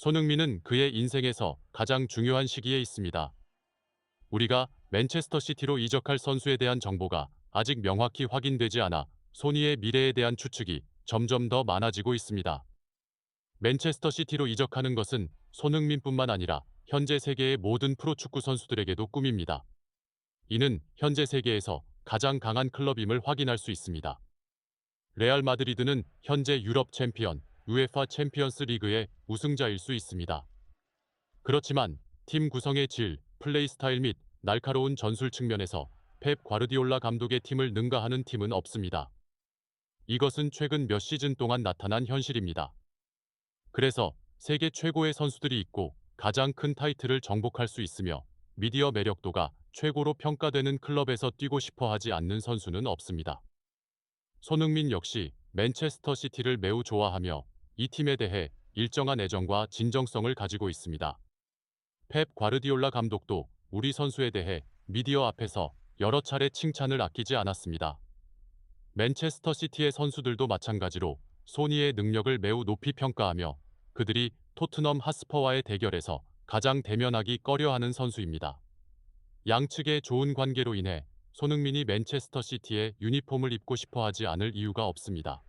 손흥민은 그의 인생에서 가장 중요한 시기에 있습니다. 우리가 맨체스터 시티로 이적할 선수에 대한 정보가 아직 명확히 확인되지 않아 소니의 미래에 대한 추측이 점점 더 많아지고 있습니다. 맨체스터 시티로 이적하는 것은 손흥민뿐만 아니라 현재 세계의 모든 프로축구 선수들에게도 꿈입니다. 이는 현재 세계에서 가장 강한 클럽임을 확인할 수 있습니다. 레알 마드리드는 현재 유럽 챔피언, 우에파 챔피언스 리그의 우승자일 수 있습니다. 그렇지만 팀 구성의 질, 플레이 스타일 및 날카로운 전술 측면에서 펩 과르디올라 감독의 팀을 능가하는 팀은 없습니다. 이것은 최근 몇 시즌 동안 나타난 현실입니다. 그래서 세계 최고의 선수들이 있고 가장 큰 타이틀을 정복할 수 있으며 미디어 매력도가 최고로 평가되는 클럽에서 뛰고 싶어 하지 않는 선수는 없습니다. 손흥민 역시 맨체스터 시티를 매우 좋아하며 이 팀에 대해 일정한 애정과 진정성을 가지고 있습니다. 펩 과르디올라 감독도 우리 선수에 대해 미디어 앞에서 여러 차례 칭찬을 아끼지 않았습니다. 맨체스터 시티의 선수들도 마찬가지로 소니의 능력을 매우 높이 평가하며 그들이 토트넘 핫스퍼와의 대결에서 가장 대면하기 꺼려하는 선수입니다. 양측의 좋은 관계로 인해 손흥민이 맨체스터 시티의 유니폼을 입고 싶어 하지 않을 이유가 없습니다.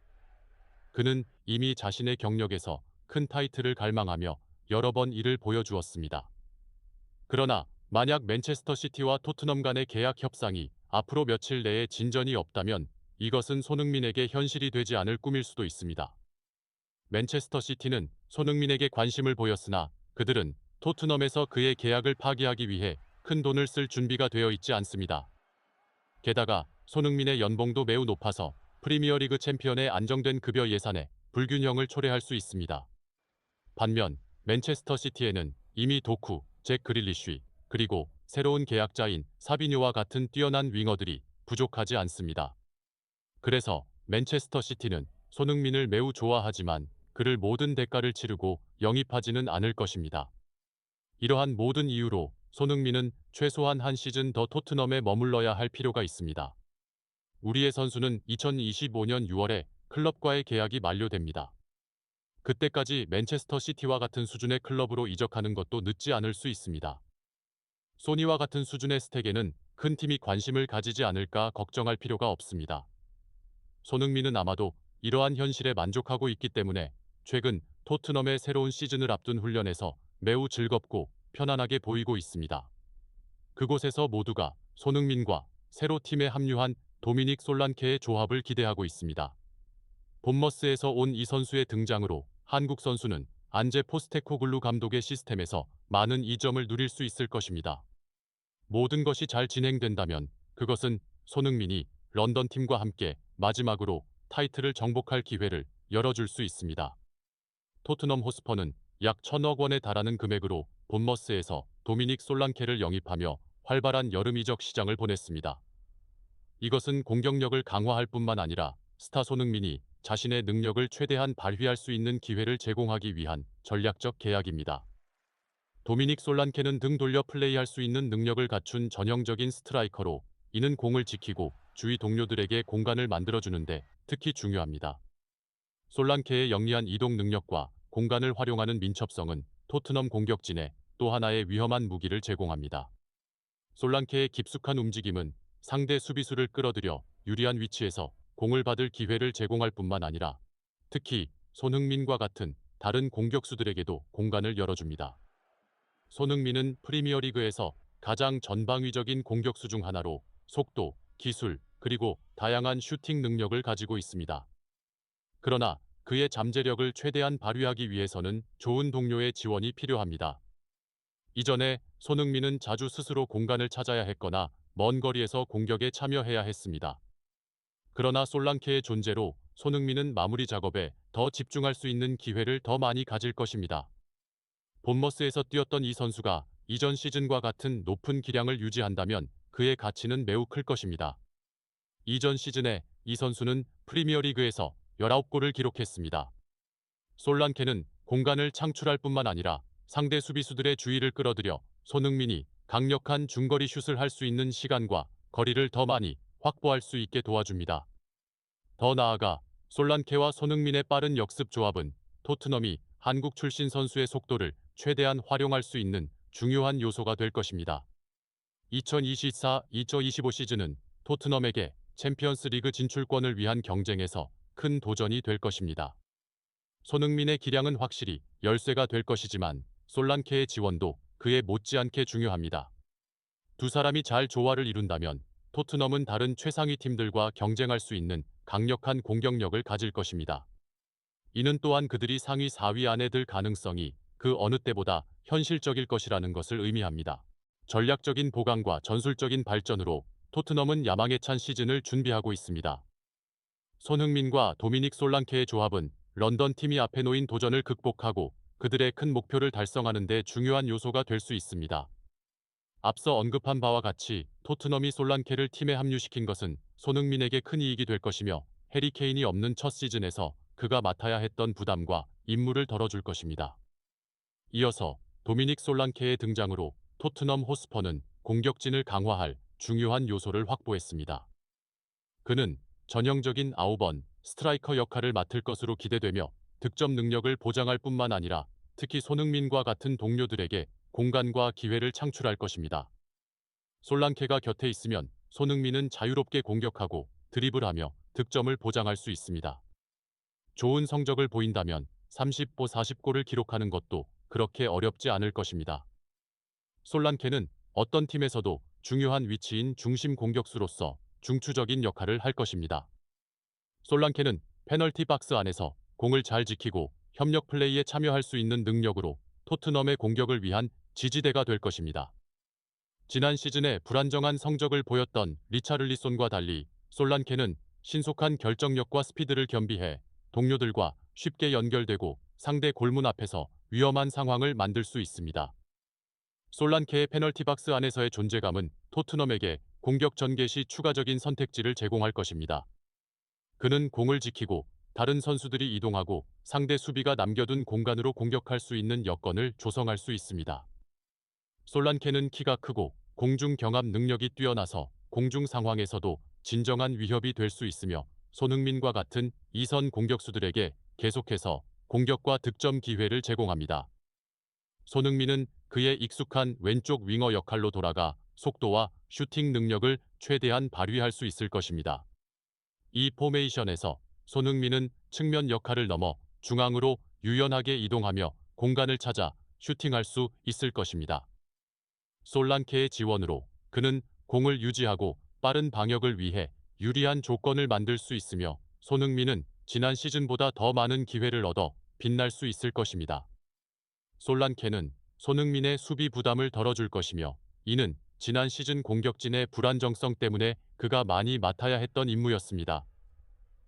그는 이미 자신의 경력에서 큰 타이틀을 갈망하며 여러 번 이를 보여주었습니다. 그러나 만약 맨체스터 시티와 토트넘 간의 계약 협상이 앞으로 며칠 내에 진전이 없다면 이것은 손흥민에게 현실이 되지 않을 꿈일 수도 있습니다. 맨체스터 시티는 손흥민에게 관심을 보였으나 그들은 토트넘에서 그의 계약을 파기하기 위해 큰 돈을 쓸 준비가 되어 있지 않습니다. 게다가 손흥민의 연봉도 매우 높아서 프리미어리그 챔피언의 안정된 급여 예산에 불균형을 초래할 수 있습니다. 반면 맨체스터 시티에는 이미 도쿠, 잭 그릴리쉬, 그리고 새로운 계약자인 사비뉴와 같은 뛰어난 윙어들이 부족하지 않습니다. 그래서 맨체스터 시티는 손흥민을 매우 좋아하지만 그를 모든 대가를 치르고 영입하지는 않을 것입니다. 이러한 모든 이유로 손흥민은 최소한 한 시즌 더 토트넘에 머물러야 할 필요가 있습니다. 우리의 선수는 2025년 6월에 클럽과의 계약이 만료됩니다. 그때까지 맨체스터 시티와 같은 수준의 클럽으로 이적하는 것도 늦지 않을 수 있습니다. 소니와 같은 수준의 스택에는 큰 팀이 관심을 가지지 않을까 걱정할 필요가 없습니다. 손흥민은 아마도 이러한 현실에 만족하고 있기 때문에 최근 토트넘의 새로운 시즌을 앞둔 훈련에서 매우 즐겁고 편안하게 보이고 있습니다. 그곳에서 모두가 손흥민과 새로 팀에 합류한 도미닉 솔란케의 조합을 기대하고 있습니다. 본머스에서 온 이 선수의 등장으로 한국 선수는 안제 포스테코글루 감독의 시스템에서 많은 이점을 누릴 수 있을 것입니다. 모든 것이 잘 진행된다면 그것은 손흥민이 런던 팀과 함께 마지막으로 타이틀을 정복할 기회를 열어줄 수 있습니다. 토트넘 호스퍼는 약 1,000억 원에 달하는 금액으로 본머스에서 도미닉 솔란케를 영입하며 활발한 여름 이적 시장을 보냈습니다. 이것은 공격력을 강화할 뿐만 아니라 스타 손흥민이 자신의 능력을 최대한 발휘할 수 있는 기회를 제공하기 위한 전략적 계약입니다. 도미닉 솔란케는 등 돌려 플레이할 수 있는 능력을 갖춘 전형적인 스트라이커로 이는 공을 지키고 주위 동료들에게 공간을 만들어주는데 특히 중요합니다. 솔란케의 영리한 이동 능력과 공간을 활용하는 민첩성은 토트넘 공격진에 또 하나의 위험한 무기를 제공합니다. 솔란케의 깊숙한 움직임은 상대 수비수를 끌어들여 유리한 위치에서 공을 받을 기회를 제공할 뿐만 아니라 특히 손흥민과 같은 다른 공격수들에게도 공간을 열어줍니다. 손흥민은 프리미어리그에서 가장 전방위적인 공격수 중 하나로 속도, 기술, 그리고 다양한 슈팅 능력을 가지고 있습니다. 그러나 그의 잠재력을 최대한 발휘하기 위해서는 좋은 동료의 지원이 필요합니다. 이전에 손흥민은 자주 스스로 공간을 찾아야 했거나 먼 거리에서 공격에 참여해야 했습니다. 그러나 솔랑케의 존재로 손흥민은 마무리 작업에 더 집중할 수 있는 기회를 더 많이 가질 것입니다. 본머스에서 뛰었던 이 선수가 이전 시즌과 같은 높은 기량을 유지한다면 그의 가치는 매우 클 것입니다. 이전 시즌에 이 선수는 프리미어리그에서 19골을 기록했습니다. 솔란케는 공간을 창출할 뿐만 아니라 상대 수비수들의 주의를 끌어들여 손흥민이 강력한 중거리 슛을 할 수 있는 시간과 거리를 더 많이 확보할 수 있게 도와줍니다. 더 나아가 솔란케와 손흥민의 빠른 역습 조합은 토트넘이 한국 출신 선수의 속도를 최대한 활용할 수 있는 중요한 요소가 될 것입니다. 2024-2025 시즌은 토트넘에게 챔피언스 리그 진출권을 위한 경쟁에서 큰 도전이 될 것입니다. 손흥민의 기량은 확실히 열쇠가 될 것이지만 솔란케의 지원도 그에 못지않게 중요합니다. 두 사람이 잘 조화를 이룬다면 토트넘은 다른 최상위 팀들과 경쟁할 수 있는 강력한 공격력을 가질 것입니다. 이는 또한 그들이 상위 4위 안에 들 가능성이 그 어느 때보다 현실적일 것이라는 것을 의미합니다. 전략적인 보강과 전술적인 발전으로 토트넘은 야망에 찬 시즌을 준비하고 있습니다. 손흥민과 도미닉 솔랑케의 조합은 런던 팀이 앞에 놓인 도전을 극복하고 그들의 큰 목표를 달성하는 데 중요한 요소가 될 수 있습니다. 앞서 언급한 바와 같이 토트넘이 솔란케를 팀에 합류시킨 것은 손흥민에게 큰 이익이 될 것이며 해리 케인이 없는 첫 시즌에서 그가 맡아야 했던 부담과 임무를 덜어줄 것입니다. 이어서 도미닉 솔란케의 등장으로 토트넘 호스퍼는 공격진을 강화할 중요한 요소를 확보했습니다. 그는 전형적인 아우번 스트라이커 역할을 맡을 것으로 기대되며 득점 능력을 보장할 뿐만 아니라 특히 손흥민과 같은 동료들에게 공간과 기회를 창출할 것입니다. 솔랑케가 곁에 있으면 손흥민은 자유롭게 공격하고 드리블하며 득점을 보장할 수 있습니다. 좋은 성적을 보인다면 30보 40골을 기록하는 것도 그렇게 어렵지 않을 것입니다. 솔란케는 어떤 팀에서도 중요한 위치인 중심 공격수로서 중추적인 역할을 할 것입니다. 솔란케는 페널티 박스 안에서 공을 잘 지키고 협력 플레이에 참여할 수 있는 능력으로 토트넘의 공격을 위한 지지대가 될 것입니다. 지난 시즌에 불안정한 성적을 보였던 리차를리손과 달리 솔란케는 신속한 결정력과 스피드를 겸비해 동료들과 쉽게 연결되고 상대 골문 앞에서 위험한 상황을 만들 수 있습니다. 솔란케의 페널티 박스 안에서의 존재감은 토트넘에게 공격 전개 시 추가적인 선택지를 제공할 것입니다. 그는 공을 지키고 다른 선수들이 이동하고 상대 수비가 남겨둔 공간으로 공격할 수 있는 여건을 조성할 수 있습니다. 솔란케는 키가 크고 공중 경합 능력이 뛰어나서 공중 상황에서도 진정한 위협이 될 수 있으며 손흥민과 같은 이선 공격수들에게 계속해서 공격과 득점 기회를 제공합니다. 손흥민은 그의 익숙한 왼쪽 윙어 역할로 돌아가 속도와 슈팅 능력을 최대한 발휘할 수 있을 것입니다. 이 포메이션에서 손흥민은 측면 역할을 넘어 중앙으로 유연하게 이동하며 공간을 찾아 슈팅할 수 있을 것입니다. 솔란케의 지원으로 그는 공을 유지하고 빠른 방역을 위해 유리한 조건을 만들 수 있으며 손흥민은 지난 시즌보다 더 많은 기회를 얻어 빛날 수 있을 것입니다. 솔란케는 손흥민의 수비 부담을 덜어줄 것이며 이는 지난 시즌 공격진의 불안정성 때문에 그가 많이 맡아야 했던 임무였습니다.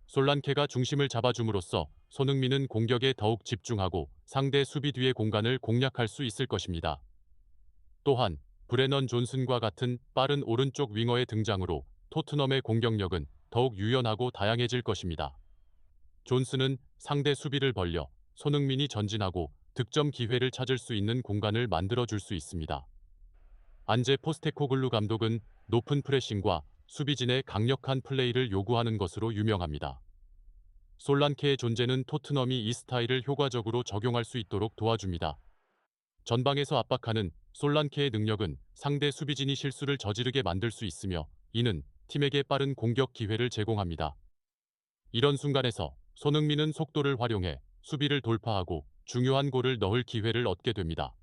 솔란케가 중심을 잡아줌으로써 손흥민은 공격에 더욱 집중하고 상대 수비 뒤의 공간을 공략할 수 있을 것입니다. 또한 브레넌 존슨과 같은 빠른 오른쪽 윙어의 등장으로 토트넘의 공격력은 더욱 유연하고 다양해질 것입니다. 존슨은 상대 수비를 벌려 손흥민이 전진하고 득점 기회를 찾을 수 있는 공간을 만들어줄 수 있습니다. 안제 포스테코글루 감독은 높은 프레싱과 수비진의 강력한 플레이를 요구하는 것으로 유명합니다. 솔란케의 존재는 토트넘이 이 스타일을 효과적으로 적용할 수 있도록 도와줍니다. 전방에서 압박하는 솔란케의 능력은 상대 수비진이 실수를 저지르게 만들 수 있으며 이는 팀에게 빠른 공격 기회를 제공합니다. 이런 순간에서 손흥민은 속도를 활용해 수비를 돌파하고 중요한 골을 넣을 기회를 얻게 됩니다.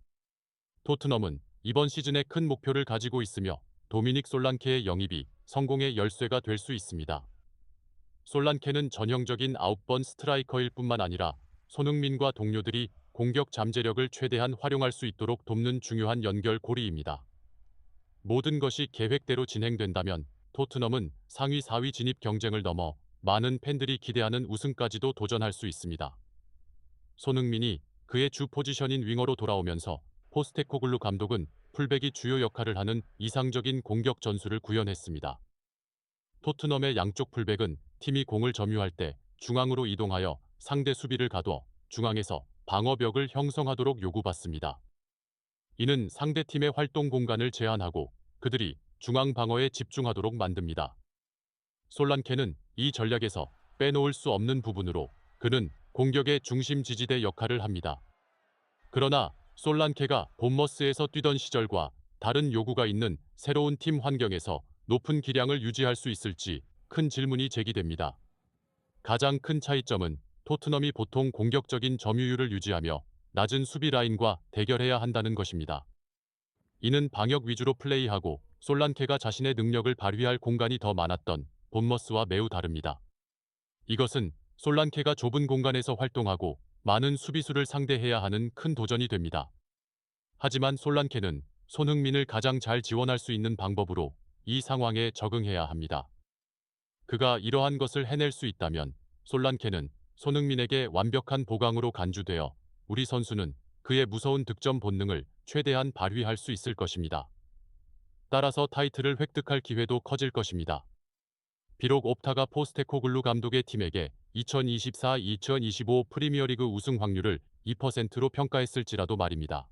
토트넘은 이번 시즌에 큰 목표를 가지고 있으며 도미닉 솔란케의 영입이 성공의 열쇠가 될 수 있습니다. 솔란케는 전형적인 아웃번 스트라이커일 뿐만 아니라 손흥민과 동료들이 공격 잠재력을 최대한 활용할 수 있도록 돕는 중요한 연결고리입니다. 모든 것이 계획대로 진행된다면 토트넘은 상위 4위 진입 경쟁을 넘어 많은 팬들이 기대하는 우승까지도 도전할 수 있습니다. 손흥민이 그의 주 포지션인 윙어로 돌아오면서 포스테코글루 감독은 풀백이 주요 역할을 하는 이상적인 공격 전술을 구현했습니다. 토트넘의 양쪽 풀백은 팀이 공을 점유할 때 중앙으로 이동하여 상대 수비를 가둬 중앙에서 방어벽을 형성하도록 요구받습니다. 이는 상대팀의 활동 공간을 제한하고 그들이 중앙 방어에 집중하도록 만듭니다. 솔란케는 이 전략에서 빼놓을 수 없는 부분으로 그는 공격의 중심 지지대 역할을 합니다. 그러나 솔란케가 본머스에서 뛰던 시절과 다른 요구가 있는 새로운 팀 환경에서 높은 기량을 유지할 수 있을지 큰 질문이 제기됩니다. 가장 큰 차이점은 토트넘이 보통 공격적인 점유율을 유지하며 낮은 수비 라인과 대결해야 한다는 것입니다. 이는 방역 위주로 플레이하고 솔란케가 자신의 능력을 발휘할 공간이 더 많았던 본머스와 매우 다릅니다. 이것은 솔란케가 좁은 공간에서 활동하고 많은 수비수를 상대해야 하는 큰 도전이 됩니다. 하지만 솔란케는 손흥민을 가장 잘 지원할 수 있는 방법으로 이 상황에 적응해야 합니다. 그가 이러한 것을 해낼 수 있다면 솔란케는 손흥민에게 완벽한 보강으로 간주되어 우리 선수는 그의 무서운 득점 본능을 최대한 발휘할 수 있을 것입니다. 따라서 타이틀을 획득할 기회도 커질 것입니다. 비록 옵타가 포스테코글루 감독의 팀에게 2024-2025 프리미어리그 우승 확률을 2%로 평가했을지라도 말입니다.